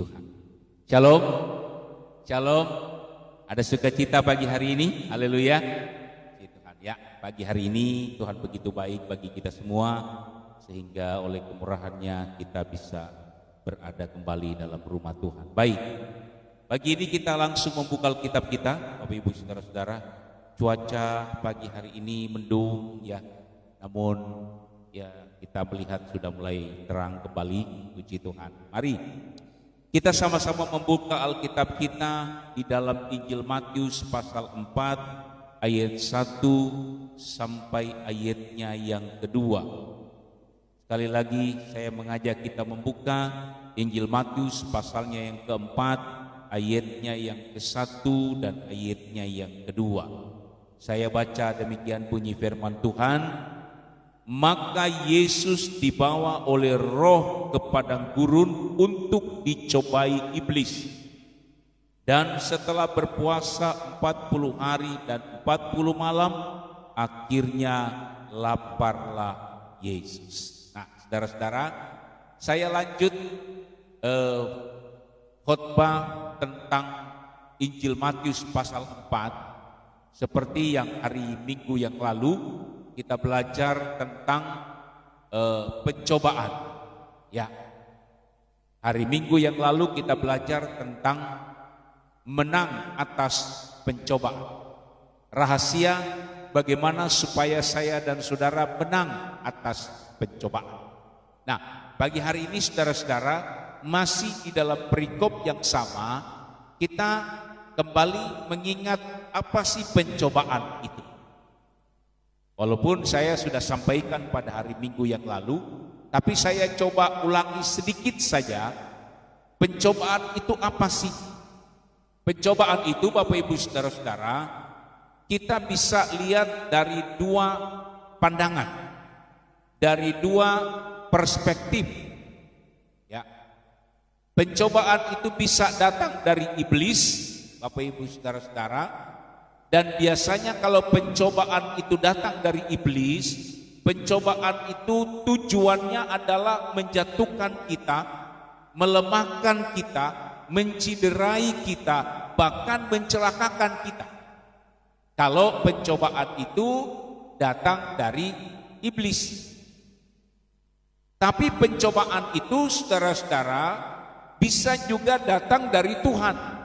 Tuhan. Shalom, shalom. Ada sukacita pagi hari ini, haleluya. Puji Tuhan ya, pagi hari ini Tuhan begitu baik bagi kita semua, sehingga oleh kemurahannya kita bisa berada kembali dalam rumah Tuhan. Baik, pagi ini kita langsung membuka Alkitab kita, Bapak Ibu Saudara-saudara. Cuaca pagi hari ini mendung ya, namun ya kita melihat sudah mulai terang kembali, puji Tuhan. Mari kita sama-sama membuka Alkitab kita di dalam Injil Matius pasal 4 ayat 1 sampai ayatnya yang kedua. Sekali lagi saya mengajak kita membuka Injil Matius pasalnya yang keempat, ayatnya yang ke-1 dan ayatnya yang kedua. Saya baca demikian bunyi firman Tuhan. Maka Yesus dibawa oleh Roh ke padang gurun untuk dicobai iblis. Dan setelah berpuasa 40 hari dan 40 malam, akhirnya laparlah Yesus. Nah, saudara-saudara, saya lanjut khotbah tentang Injil Matius pasal 4. Seperti yang hari Minggu yang lalu kita belajar tentang pencobaan. Ya, hari Minggu yang lalu kita belajar tentang menang atas pencobaan. Rahasia bagaimana supaya saya dan saudara menang atas pencobaan. Nah, pagi hari ini saudara-saudara masih di dalam perikop yang sama, kita kembali mengingat apa sih pencobaan itu. Walaupun saya sudah sampaikan pada hari Minggu yang lalu, tapi saya coba ulangi sedikit saja. Pencobaan itu apa sih? Pencobaan itu Bapak Ibu Saudara-saudara, kita bisa lihat dari dua pandangan, dari dua perspektif. Ya. Pencobaan itu bisa datang dari iblis, Bapak Ibu Saudara-saudara, dan biasanya kalau pencobaan itu datang dari iblis, pencobaan itu tujuannya adalah menjatuhkan kita, melemahkan kita, menciderai kita, bahkan mencelakakan kita. Kalau pencobaan itu datang dari iblis. Tapi pencobaan itu saudara-saudara bisa juga datang dari Tuhan.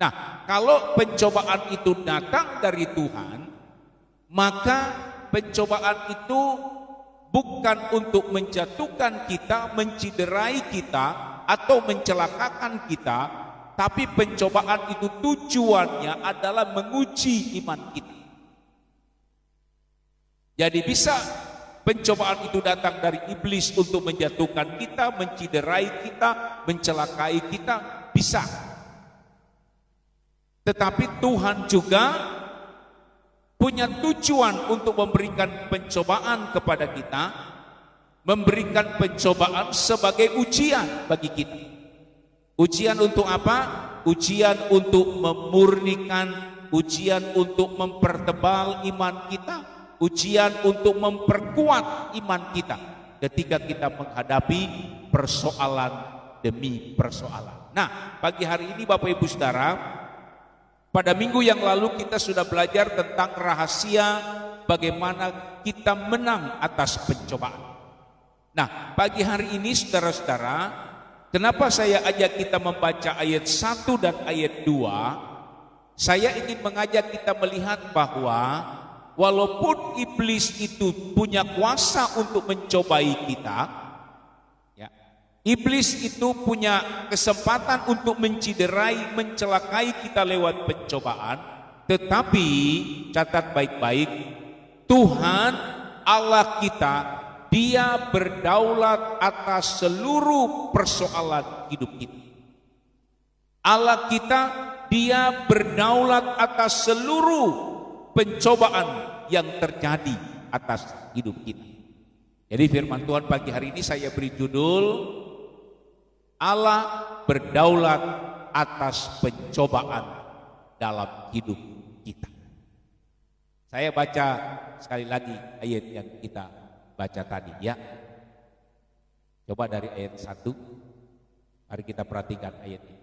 Nah, kalau pencobaan itu datang dari Tuhan, maka pencobaan itu bukan untuk menjatuhkan kita, menciderai kita, atau mencelakakan kita, tapi pencobaan itu tujuannya adalah menguji iman kita. Jadi bisa pencobaan itu datang dari iblis untuk menjatuhkan kita, menciderai kita, mencelakai kita, bisa. Tetapi Tuhan juga punya tujuan untuk memberikan pencobaan kepada kita, memberikan pencobaan sebagai ujian bagi kita. Ujian untuk apa? Ujian untuk memurnikan, ujian untuk mempertebal iman kita, ujian untuk memperkuat iman kita ketika kita menghadapi persoalan demi persoalan. Nah, pagi hari ini Bapak Ibu Saudara, pada minggu yang lalu kita sudah belajar tentang rahasia bagaimana kita menang atas pencobaan. Nah, pagi hari ini saudara-saudara, kenapa saya ajak kita membaca ayat 1 dan ayat 2? Saya ingin mengajak kita melihat bahwa walaupun iblis itu punya kuasa untuk mencobai kita, iblis itu punya kesempatan untuk menciderai, mencelakai kita lewat pencobaan. Tetapi catat baik-baik, Tuhan Allah kita, Dia berdaulat atas seluruh persoalan hidup kita. Allah kita, Dia berdaulat atas seluruh pencobaan yang terjadi atas hidup kita. Jadi firman Tuhan pagi hari ini saya beri judul, Allah berdaulat atas pencobaan dalam hidup kita. Saya baca sekali lagi ayat yang kita baca tadi ya. Coba dari ayat 1 Mari kita perhatikan ayat ini.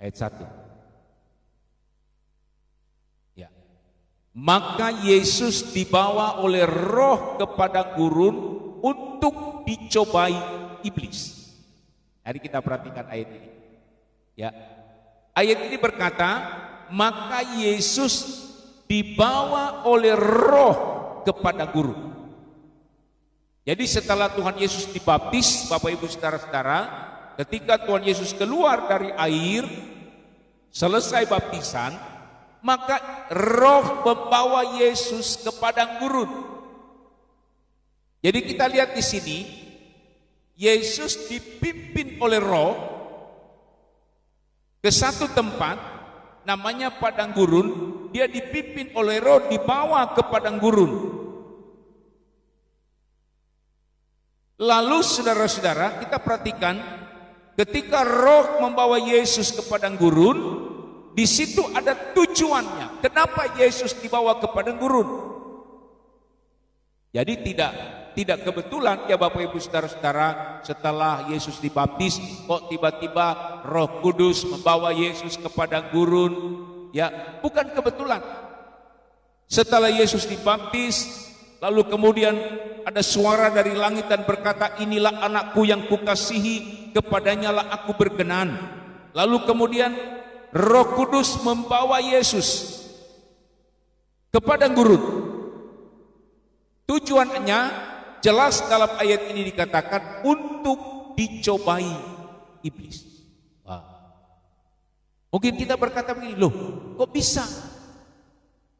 Ayat 1. Ya. Maka Yesus dibawa oleh roh ke padang gurun untuk dicobai iblis. Mari kita perhatikan ayat ini. Ya. Ayat ini berkata, maka Yesus dibawa oleh roh ke padang gurun. Jadi setelah Tuhan Yesus dibaptis, Bapak Ibu Saudara-saudara, ketika Tuhan Yesus keluar dari air, selesai baptisan, maka roh membawa Yesus ke padang gurun. Jadi kita lihat di sini, Yesus dipimpin oleh roh ke satu tempat, namanya padang gurun. Dia dipimpin oleh roh, dibawa ke padang gurun. Lalu saudara-saudara, kita perhatikan ketika roh membawa Yesus ke padang gurun, di situ ada tujuannya. Kenapa Yesus dibawa ke padang gurun? Jadi tidak kebetulan ya Bapak Ibu Saudara-saudara, setelah Yesus dibaptis kok tiba-tiba Roh Kudus membawa Yesus ke padang gurun. Ya, bukan kebetulan. Setelah Yesus dibaptis, lalu kemudian ada suara dari langit dan berkata, inilah anakku yang kukasihi, kepadanya lah aku berkenan. Lalu kemudian Roh Kudus membawa Yesus ke padang gurun. Tujuannya jelas dalam ayat ini dikatakan untuk dicobai iblis. Wah. Mungkin kita berkata begini, loh kok bisa?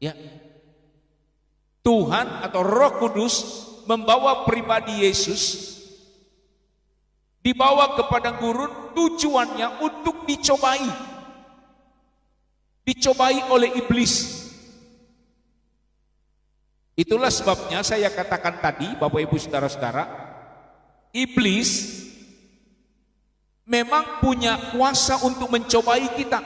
Ya, Tuhan atau Roh Kudus membawa pribadi Yesus dibawa ke padang gurun, tujuannya untuk dicobai oleh iblis. Itulah sebabnya saya katakan tadi, Bapak Ibu Saudara-saudara, iblis memang punya kuasa untuk mencobai kita.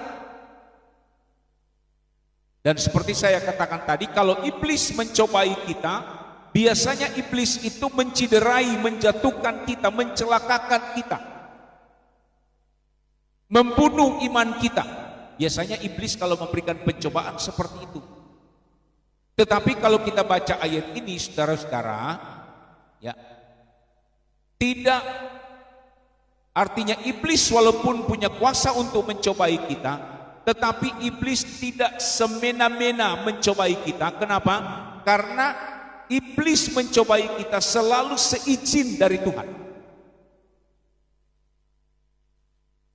Dan seperti saya katakan tadi, kalau iblis mencobai kita, biasanya iblis itu menciderai, menjatuhkan kita, mencelakakan kita, membunuh iman kita. Biasanya iblis kalau memberikan pencobaan seperti itu. Tetapi kalau kita baca ayat ini, saudara-saudara, ya, tidak, artinya iblis walaupun punya kuasa untuk mencobai kita, tetapi iblis tidak semena-mena mencobai kita. Kenapa? Karena iblis mencobai kita selalu seizin dari Tuhan.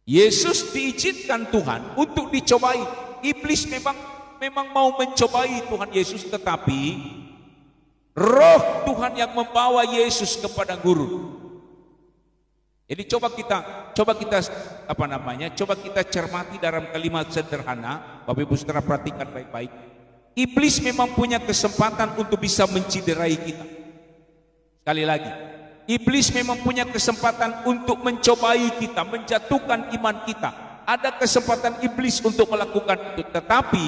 Yesus diizinkan Tuhan untuk dicobai. Iblis memang mau mencobai Tuhan Yesus, tetapi Roh Tuhan yang membawa Yesus ke padang gurun. Jadi coba kita cermati dalam kalimat sederhana. Bapak Ibu Saudara perhatikan baik-baik. Iblis memang punya kesempatan untuk bisa menciderai kita. Sekali lagi, iblis memang punya kesempatan untuk mencobai kita, menjatuhkan iman kita. Ada kesempatan iblis untuk melakukan itu. Tetapi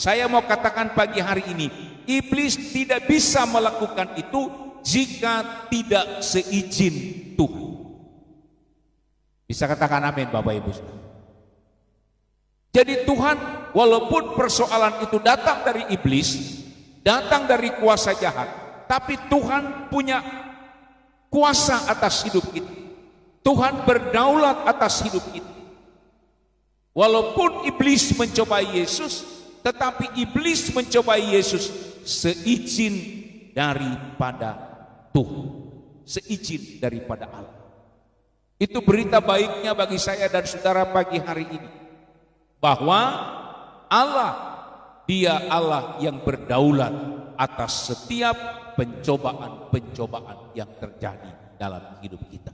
saya mau katakan pagi hari ini, iblis tidak bisa melakukan itu jika tidak seizin Tuhan. Bisa katakan amin Bapak Ibu. Jadi Tuhan, walaupun persoalan itu datang dari iblis, datang dari kuasa jahat, tapi Tuhan punya kuasa atas hidup kita. Tuhan berdaulat atas hidup kita. Walaupun iblis mencobai Yesus, tetapi iblis mencobai Yesus seizin daripada Tuhan, seizin daripada Allah. Itu berita baiknya bagi saya dan saudara pagi hari ini, bahwa Allah, Dia Allah yang berdaulat atas setiap pencobaan-pencobaan yang terjadi dalam hidup kita.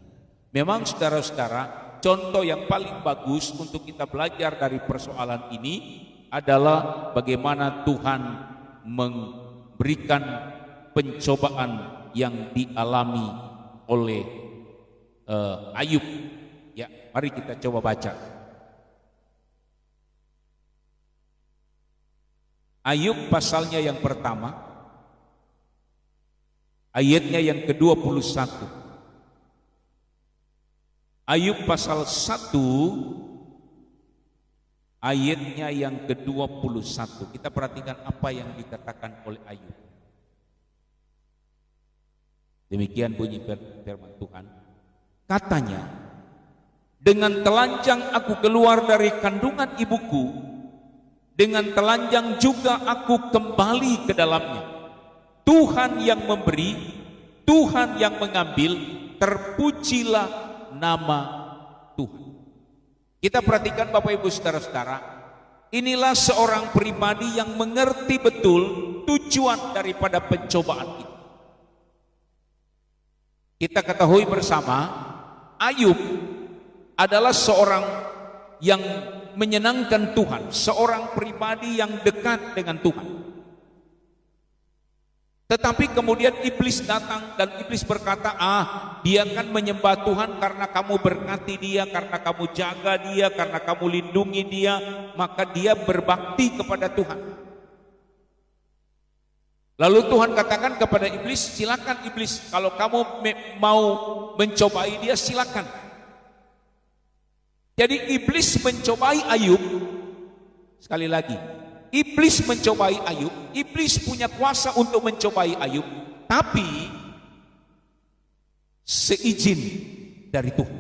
Memang saudara-saudara, contoh yang paling bagus untuk kita belajar dari persoalan ini adalah bagaimana Tuhan memberikan pencobaan yang dialami oleh Ayub. Ya, mari kita coba baca. Ayub pasalnya yang pertama, ayatnya yang ke-21. Ayub pasal 1 ayatnya yang ke-21. Kita perhatikan apa yang dikatakan oleh Ayub. Demikian bunyi firman Tuhan. Katanya, dengan telanjang aku keluar dari kandungan ibuku, dengan telanjang juga aku kembali ke dalamnya. Tuhan yang memberi, Tuhan yang mengambil, terpujilah nama Tuhan. Kita perhatikan Bapak Ibu Saudara-saudara, inilah seorang pribadi yang mengerti betul tujuan daripada pencobaan itu. Kita ketahui bersama, Ayub adalah seorang yang menyenangkan Tuhan, seorang pribadi yang dekat dengan Tuhan. Tetapi kemudian iblis datang dan iblis berkata, dia kan menyembah Tuhan karena kamu berkati dia, karena kamu jaga dia, karena kamu lindungi dia, maka dia berbakti kepada Tuhan. Lalu Tuhan katakan kepada iblis, silakan iblis, kalau kamu mau mencobai dia, silakan. Jadi iblis mencobai Ayub. Sekali lagi, iblis mencobai Ayub. Iblis punya kuasa untuk mencobai Ayub, tapi seizin dari Tuhan.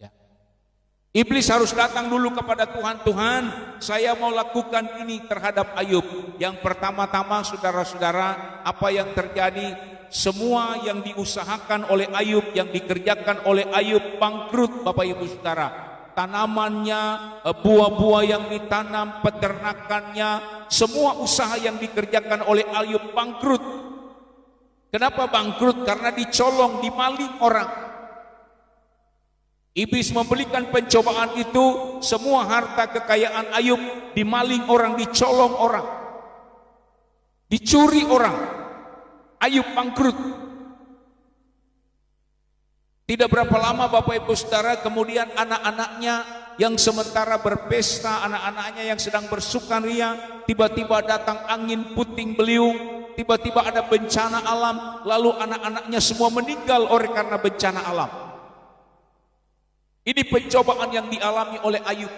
Ya. Iblis harus datang dulu kepada Tuhan. Tuhan, saya mau lakukan ini terhadap Ayub. Yang pertama-tama saudara-saudara, apa yang terjadi, semua yang diusahakan oleh Ayub, yang dikerjakan oleh Ayub bangkrut Bapak Ibu Saudara. Tanamannya, buah-buah yang ditanam, peternakannya, semua usaha yang dikerjakan oleh Ayub bangkrut. Kenapa bangkrut? Karena dicolong, dimaling orang. Iblis memberikan pencobaan itu, semua harta kekayaan Ayub dimaling orang, dicolong orang, dicuri orang. Ayub bangkrut. Tidak berapa lama Bapak Ibu Saudara, kemudian anak-anaknya yang sementara berpesta, anak-anaknya yang sedang bersukaria, tiba-tiba datang angin puting beliung, tiba-tiba ada bencana alam, lalu anak-anaknya semua meninggal oleh karena bencana alam. Ini pencobaan yang dialami oleh Ayub.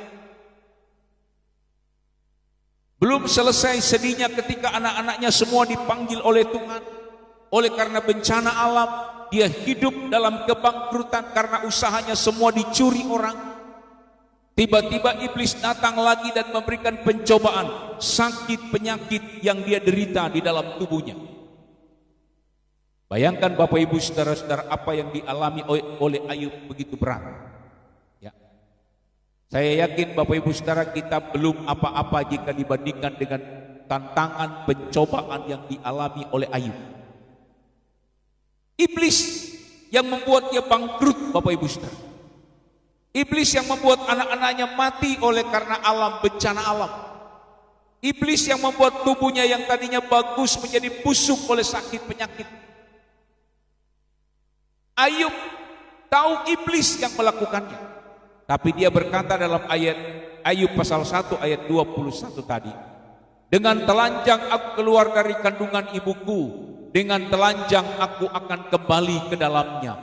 Belum selesai sedihnya ketika anak-anaknya semua dipanggil oleh Tuhan. Oleh karena bencana alam, dia hidup dalam kebangkrutan karena usahanya semua dicuri orang. Tiba-tiba iblis datang lagi dan memberikan pencobaan, sakit penyakit yang dia derita di dalam tubuhnya. Bayangkan Bapak Ibu Saudara-saudara, apa yang dialami oleh Ayub begitu berat. Ya. Saya yakin Bapak Ibu Saudara, kita belum apa-apa jika dibandingkan dengan tantangan pencobaan yang dialami oleh Ayub. Iblis yang membuat dia bangkrut Bapak Ibu Saudara. Iblis yang membuat anak-anaknya mati oleh karena alam, bencana alam. Iblis yang membuat tubuhnya yang tadinya bagus menjadi busuk oleh sakit penyakit. Ayub tahu iblis yang melakukannya. Tapi dia berkata dalam ayat Ayub pasal 1 ayat 21 tadi, dengan telanjang aku keluar dari kandungan ibuku, dengan telanjang aku akan kembali ke dalamnya.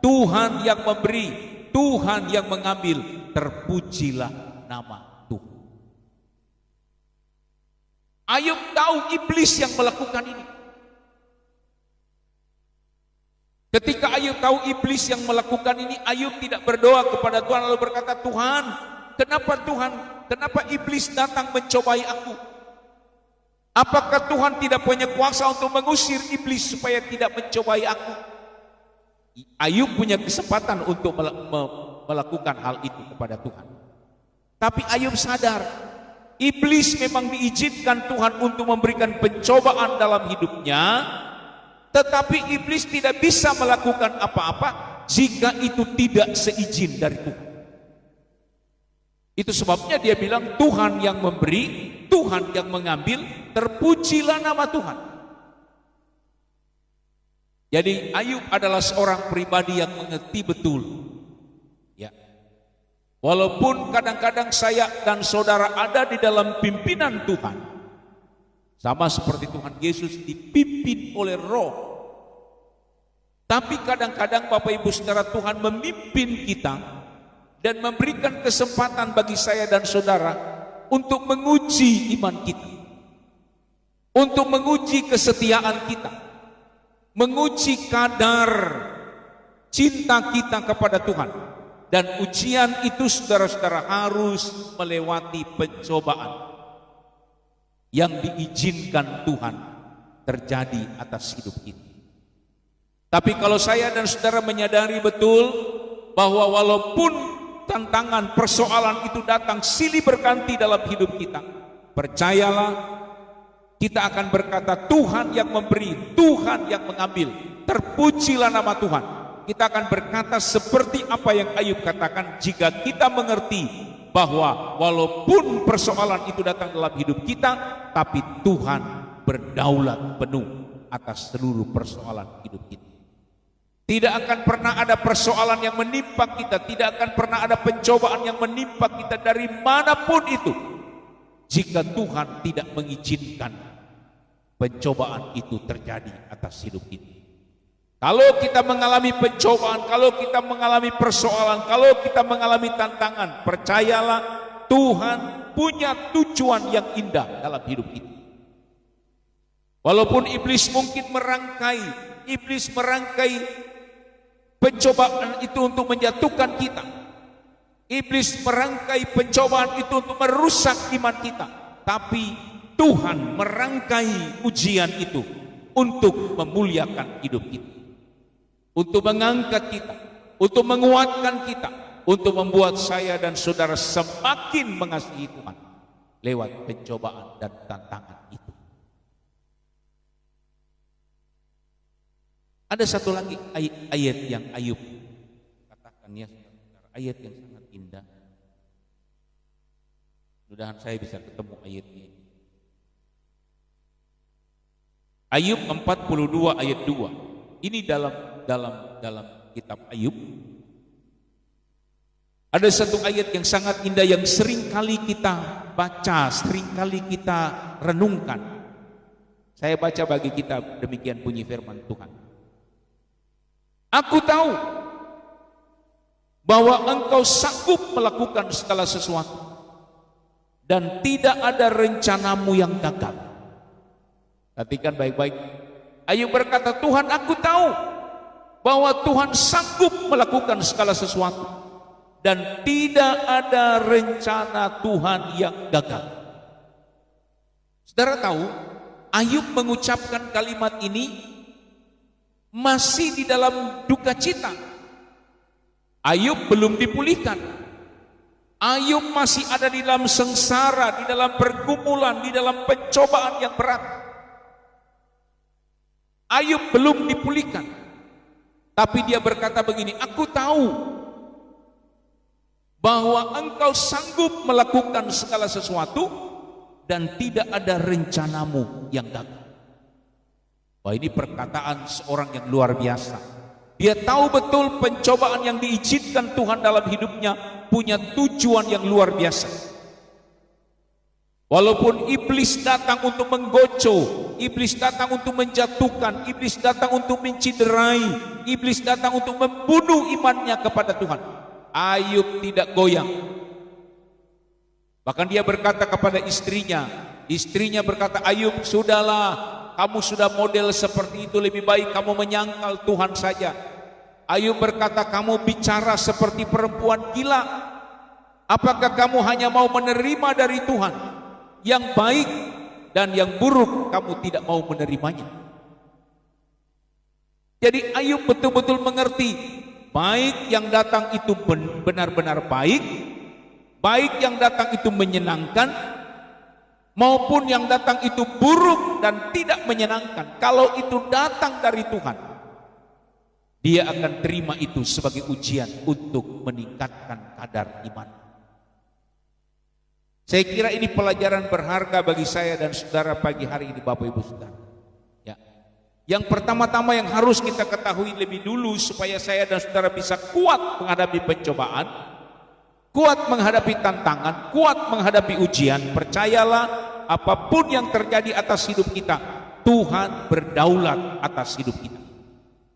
Tuhan yang memberi, Tuhan yang mengambil, terpujilah nama Tuhan. Ayub tahu iblis yang melakukan ini. Ketika Ayub tahu iblis yang melakukan ini, Ayub tidak berdoa kepada Tuhan lalu berkata, Tuhan, kenapa iblis datang mencobai aku? Apakah Tuhan tidak punya kuasa untuk mengusir iblis supaya tidak mencobai aku? Ayub punya kesempatan untuk melakukan hal itu kepada Tuhan. Tapi Ayub sadar, iblis memang diizinkan Tuhan untuk memberikan pencobaan dalam hidupnya, tetapi iblis tidak bisa melakukan apa-apa jika itu tidak seizin dari Tuhan. Itu sebabnya dia bilang, Tuhan yang memberi, Tuhan yang mengambil, terpujilah nama Tuhan. Jadi Ayub adalah seorang pribadi yang mengerti betul. Ya. Walaupun kadang-kadang saya dan saudara ada di dalam pimpinan Tuhan, sama seperti Tuhan Yesus dipimpin oleh Roh, Tapi kadang-kadang Bapak Ibu Saudara, Tuhan memimpin kita dan memberikan kesempatan bagi saya dan saudara untuk menguji iman kita, untuk menguji kesetiaan kita, menguji kadar cinta kita kepada Tuhan. Dan ujian itu saudara-saudara harus melewati pencobaan yang diizinkan Tuhan terjadi atas hidup kita. Tapi kalau saya dan saudara menyadari betul bahwa walaupun tantangan, persoalan itu datang silih berganti dalam hidup kita, percayalah kita akan berkata, Tuhan yang memberi, Tuhan yang mengambil, terpujilah nama Tuhan. Kita akan berkata seperti apa yang Ayub katakan, jika kita mengerti bahwa walaupun persoalan itu datang dalam hidup kita, tapi Tuhan berdaulat penuh atas seluruh persoalan hidup kita. Tidak akan pernah ada persoalan yang menimpa kita, tidak akan pernah ada pencobaan yang menimpa kita dari manapun itu, jika Tuhan tidak mengizinkan pencobaan itu terjadi atas hidup kita. Kalau kita mengalami pencobaan, kalau kita mengalami persoalan, kalau kita mengalami tantangan, percayalah Tuhan punya tujuan yang indah dalam hidup kita. Walaupun iblis mungkin merangkai pencobaan itu untuk menjatuhkan kita. Iblis merangkai pencobaan itu untuk merusak iman kita. Tapi Tuhan merangkai ujian itu untuk memuliakan hidup kita, untuk mengangkat kita, untuk menguatkan kita, untuk membuat saya dan saudara semakin mengasihi Tuhan lewat pencobaan dan tantangan itu. Ada satu lagi ayat yang Ayub katakan, ya, ayat yang sangat indah. Mudah-mudahan saya bisa ketemu ayatnya. Ayub 42 ayat 2. Ini dalam kitab Ayub. Ada satu ayat yang sangat indah yang sering kali kita baca, sering kali kita renungkan. Saya baca bagi kita, demikian bunyi firman Tuhan. Aku tahu bahwa Engkau sanggup melakukan segala sesuatu dan tidak ada rencanamu yang gagal. Perhatikan baik-baik. Ayub berkata, Tuhan, aku tahu bahwa Tuhan sanggup melakukan segala sesuatu dan tidak ada rencana Tuhan yang gagal. Saudara tahu, Ayub mengucapkan kalimat ini masih di dalam duka cita. Ayub belum dipulihkan. Ayub masih ada di dalam sengsara, di dalam pergumulan, di dalam pencobaan yang berat. Ayub belum dipulihkan. Tapi dia berkata begini, aku tahu bahwa Engkau sanggup melakukan segala sesuatu dan tidak ada rencanamu yang gagal. Wah, ini perkataan seorang yang luar biasa. Dia tahu betul pencobaan yang diizinkan Tuhan dalam hidupnya punya tujuan yang luar biasa. Walaupun iblis datang untuk menggoco, iblis datang untuk menjatuhkan, iblis datang untuk menciderai, iblis datang untuk membunuh imannya kepada Tuhan, Ayub tidak goyang. Bahkan dia berkata kepada istrinya berkata, Ayub, sudahlah, kamu sudah model seperti itu, lebih baik kamu menyangkal Tuhan saja. Ayub berkata, kamu bicara seperti perempuan gila. Apakah kamu hanya mau menerima dari Tuhan yang baik dan yang buruk kamu tidak mau menerimanya? Jadi Ayub betul-betul mengerti, baik yang datang itu benar-benar baik, baik yang datang itu menyenangkan, maupun yang datang itu buruk dan tidak menyenangkan. Kalau itu datang dari Tuhan, dia akan terima itu sebagai ujian untuk meningkatkan kadar iman. Saya kira ini pelajaran berharga bagi saya dan saudara pagi hari ini, Bapak Ibu Saudara. Ya. Yang pertama-tama yang harus kita ketahui lebih dulu supaya saya dan saudara bisa kuat menghadapi pencobaan, kuat menghadapi tantangan, kuat menghadapi ujian, percayalah apapun yang terjadi atas hidup kita, Tuhan berdaulat atas hidup kita.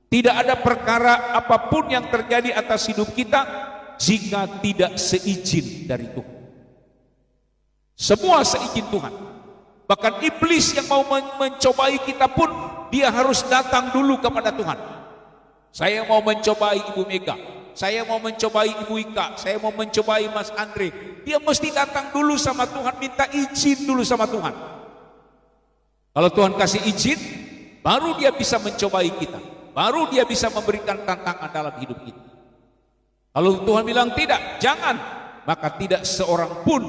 Tidak ada perkara apapun yang terjadi atas hidup kita jika tidak seizin dari Tuhan. Semua seizin Tuhan. Bahkan iblis yang mau mencobai kita pun, dia harus datang dulu kepada Tuhan. Saya mau mencobai Ibu Mega, saya mau mencobai Ibu Ika, saya mau mencobai Mas Andre. Dia mesti datang dulu sama Tuhan, minta izin dulu sama Tuhan. Kalau Tuhan kasih izin, baru dia bisa mencobai kita, baru dia bisa memberikan tantangan dalam hidup kita. Kalau Tuhan bilang tidak, jangan, maka tidak seorang pun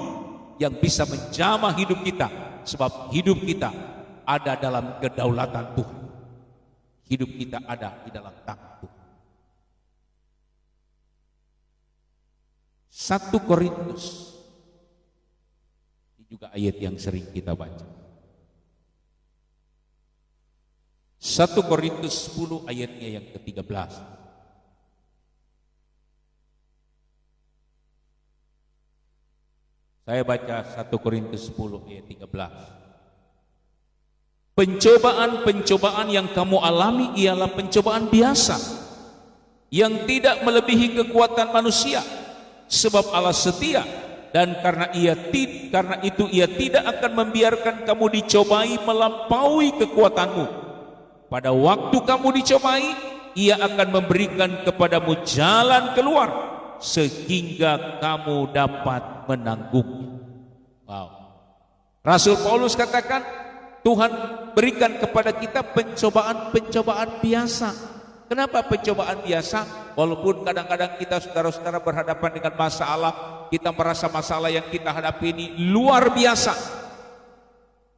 yang bisa menjamah hidup kita, sebab hidup kita ada dalam kedaulatan Tuhan. Hidup kita ada di dalam tangan Tuhan. 1 Korintus, ini juga ayat yang sering kita baca. 1 Korintus 10 ayatnya yang ke-13. Saya baca 1 Korintus 10 ayat 13. Pencobaan-pencobaan yang kamu alami ialah pencobaan biasa, yang tidak melebihi kekuatan manusia, sebab Allah setia, dan karena itu ia tidak akan membiarkan kamu dicobai melampaui kekuatanmu. Pada waktu kamu dicobai, ia akan memberikan kepadamu jalan keluar sehingga kamu dapat menanggungnya. Wow. Rasul Paulus katakan, Tuhan berikan kepada kita pencobaan-pencobaan biasa. Kenapa pencobaan biasa? Walaupun kadang-kadang kita saudara-saudara berhadapan dengan masalah, kita merasa masalah yang kita hadapi ini luar biasa.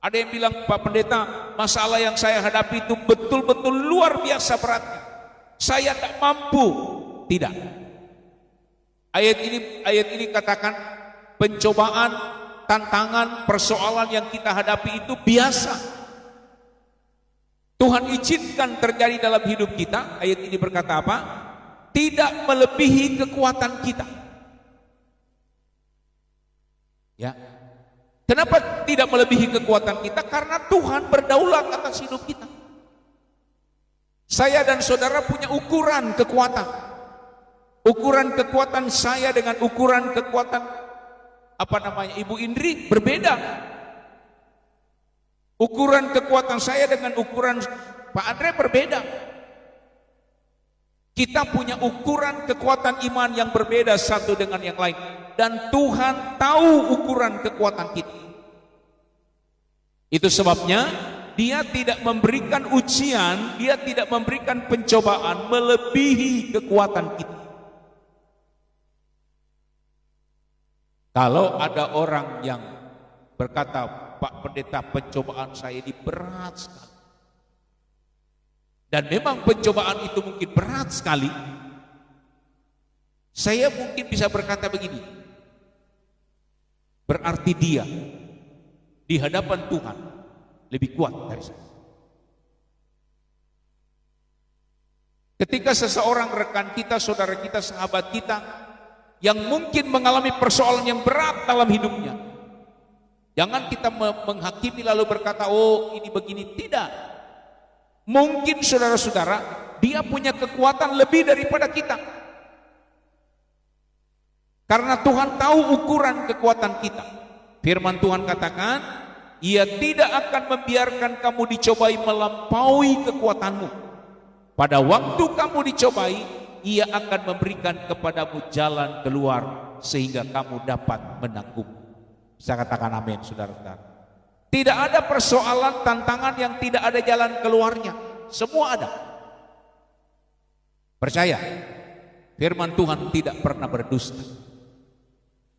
Ada yang bilang, Pak Pendeta, masalah yang saya hadapi itu betul-betul luar biasa beratnya. Saya tak mampu. Tidak. Ayat ini katakan pencobaan, tantangan, persoalan yang kita hadapi itu biasa. Tuhan izinkan terjadi dalam hidup kita. Ayat ini berkata apa? Tidak melebihi kekuatan kita. Ya. Kenapa tidak melebihi kekuatan kita? Karena Tuhan berdaulat atas hidup kita. Saya dan saudara punya ukuran kekuatan. Ukuran kekuatan saya dengan ukuran kekuatan Ibu Indri berbeda. Ukuran kekuatan saya dengan ukuran Pak Andre berbeda. Kita punya ukuran kekuatan iman yang berbeda satu dengan yang lain, dan Tuhan tahu ukuran kekuatan kita. Itu sebabnya Dia tidak memberikan ujian, Dia tidak memberikan pencobaan melebihi kekuatan kita. Kalau ada orang yang berkata, Pak Pendeta, pencobaan saya ini berat sekali, dan memang pencobaan itu mungkin berat sekali, saya mungkin bisa berkata begini, berarti dia di hadapan Tuhan lebih kuat dari saya. Ketika seseorang rekan kita, saudara kita, sahabat kita yang mungkin mengalami persoalan yang berat dalam hidupnya, jangan kita menghakimi lalu berkata, oh ini begini. Tidak. Mungkin saudara-saudara, dia punya kekuatan lebih daripada kita. Karena Tuhan tahu ukuran kekuatan kita. Firman Tuhan katakan, Ia tidak akan membiarkan kamu dicobai melampaui kekuatanmu. Pada waktu kamu dicobai, Ia akan memberikan kepadamu jalan keluar sehingga kamu dapat menanggung. Bisa katakan amin, saudara-saudara. Tidak ada persoalan, tantangan yang tidak ada jalan keluarnya. Semua ada. Percaya, firman Tuhan tidak pernah berdusta.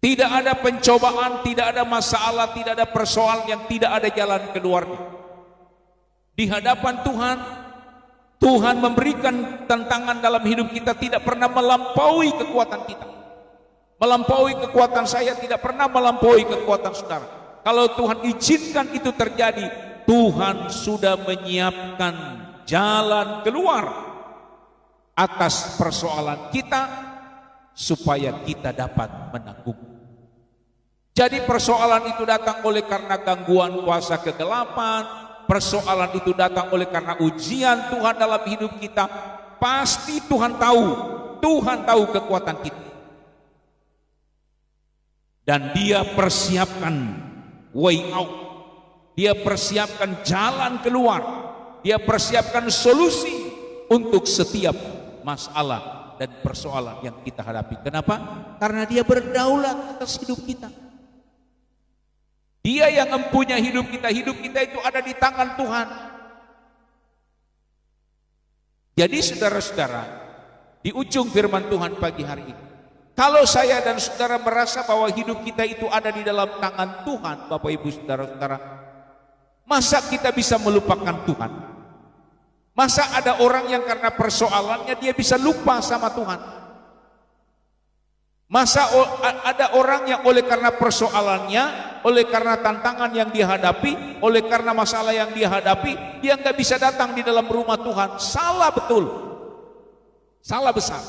Tidak ada pencobaan, tidak ada masalah, tidak ada persoalan yang tidak ada jalan keluarnya. Di hadapan Tuhan, Tuhan memberikan tantangan dalam hidup kita tidak pernah melampaui kekuatan kita. Melampaui kekuatan saya tidak pernah melampaui kekuatan saudara. Kalau Tuhan izinkan itu terjadi, Tuhan sudah menyiapkan jalan keluar atas persoalan kita supaya kita dapat menanggung. Jadi persoalan itu datang oleh karena gangguan kuasa kegelapan, persoalan itu datang oleh karena ujian Tuhan dalam hidup kita, pasti Tuhan tahu. Tuhan tahu kekuatan kita. Dan dia persiapkan way out. Dia persiapkan jalan keluar. Dia persiapkan solusi untuk setiap masalah dan persoalan yang kita hadapi. Kenapa? Karena dia berdaulat atas hidup kita. Dia yang mempunyai hidup kita. Hidup kita itu ada di tangan Tuhan. Jadi saudara-saudara, di ujung firman Tuhan pagi hari ini, kalau saya dan saudara merasa bahwa hidup kita itu ada di dalam tangan Tuhan, Bapak Ibu saudara-saudara, masa kita bisa melupakan Tuhan? Masa ada orang yang karena persoalannya dia bisa lupa sama Tuhan? Masa ada orang yang oleh karena persoalannya, oleh karena tantangan yang dihadapi, oleh karena masalah yang dihadapi, dia nggak bisa datang di dalam rumah Tuhan? Salah betul. Salah besar.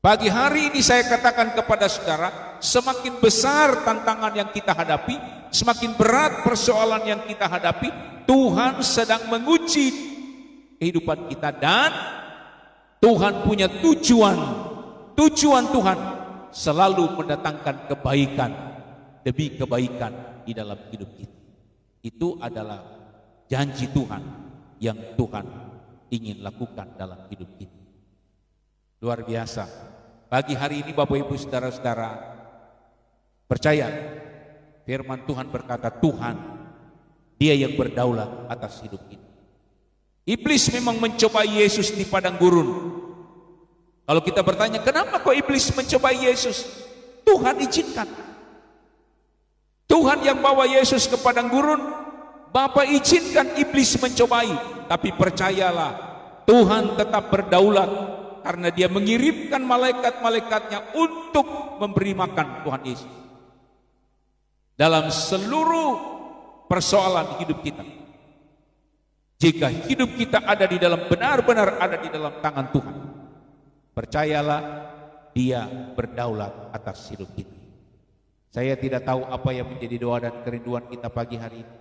Pagi hari ini saya katakan kepada saudara, semakin besar tantangan yang kita hadapi, semakin berat persoalan yang kita hadapi, Tuhan sedang menguji kehidupan kita dan Tuhan punya tujuan. Tujuan Tuhan selalu mendatangkan kebaikan demi kebaikan di dalam hidup kita. Itu adalah janji Tuhan yang Tuhan ingin lakukan dalam hidup kita. Luar biasa. Pagi hari ini Bapak Ibu saudara-saudara, percaya firman Tuhan berkata Tuhan, dia yang berdaulat atas hidup kita. Iblis memang mencobai Yesus di padang gurun. Kalau kita bertanya, kenapa kok iblis mencobai Yesus? Tuhan izinkan. Tuhan yang bawa Yesus ke padang gurun, Bapa izinkan iblis mencobai. Tapi percayalah, Tuhan tetap berdaulat. Karena dia mengirimkan malaikat-malaikatnya untuk memberi makan Tuhan Yesus. Dalam seluruh persoalan hidup kita. Jika hidup kita ada di dalam, benar-benar ada di dalam tangan Tuhan, percayalah dia berdaulat atas hidup kita. Saya tidak tahu apa yang menjadi doa dan kerinduan kita pagi hari ini.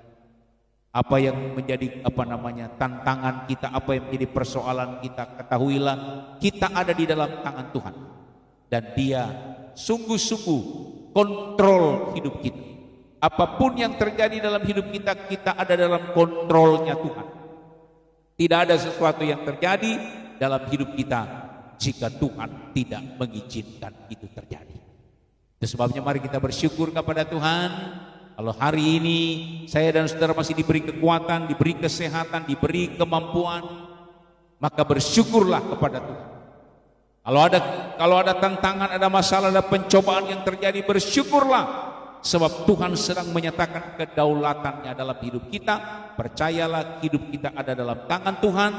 Apa yang menjadi tantangan kita, apa yang menjadi persoalan kita, ketahuilah kita ada di dalam tangan Tuhan dan dia sungguh-sungguh kontrol hidup kita. Apapun yang terjadi dalam hidup kita, kita ada dalam kontrolnya Tuhan. Tidak ada sesuatu yang terjadi dalam hidup kita jika Tuhan tidak mengizinkan itu terjadi. Itu sebabnya mari kita bersyukur kepada Tuhan. Kalau hari ini saya dan saudara masih diberi kekuatan, diberi kesehatan, diberi kemampuan, maka bersyukurlah kepada Tuhan. Kalau ada tantangan, ada masalah, ada pencobaan yang terjadi, bersyukurlah. Sebab Tuhan sedang menyatakan kedaulatannya dalam hidup kita. Percayalah hidup kita ada dalam tangan Tuhan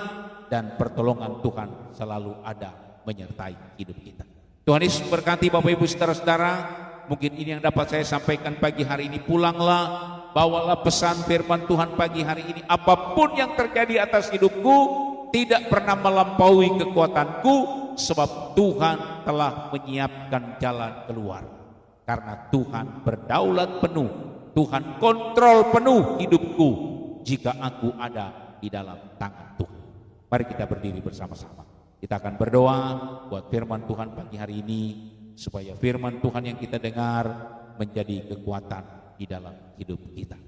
dan pertolongan Tuhan selalu ada menyertai hidup kita. Tuhan Yesus berkati Bapak Ibu saudara-saudara. Mungkin ini yang dapat saya sampaikan pagi hari ini. Pulanglah, bawalah pesan firman Tuhan pagi hari ini. Apapun yang terjadi atas hidupku tidak pernah melampaui kekuatanku, sebab Tuhan telah menyiapkan jalan keluar. Karena Tuhan berdaulat penuh, Tuhan kontrol penuh hidupku jika aku ada di dalam tangan Tuhan. Mari kita berdiri bersama-sama. Kita akan berdoa buat firman Tuhan pagi hari ini, supaya firman Tuhan yang kita dengar menjadi kekuatan di dalam hidup kita.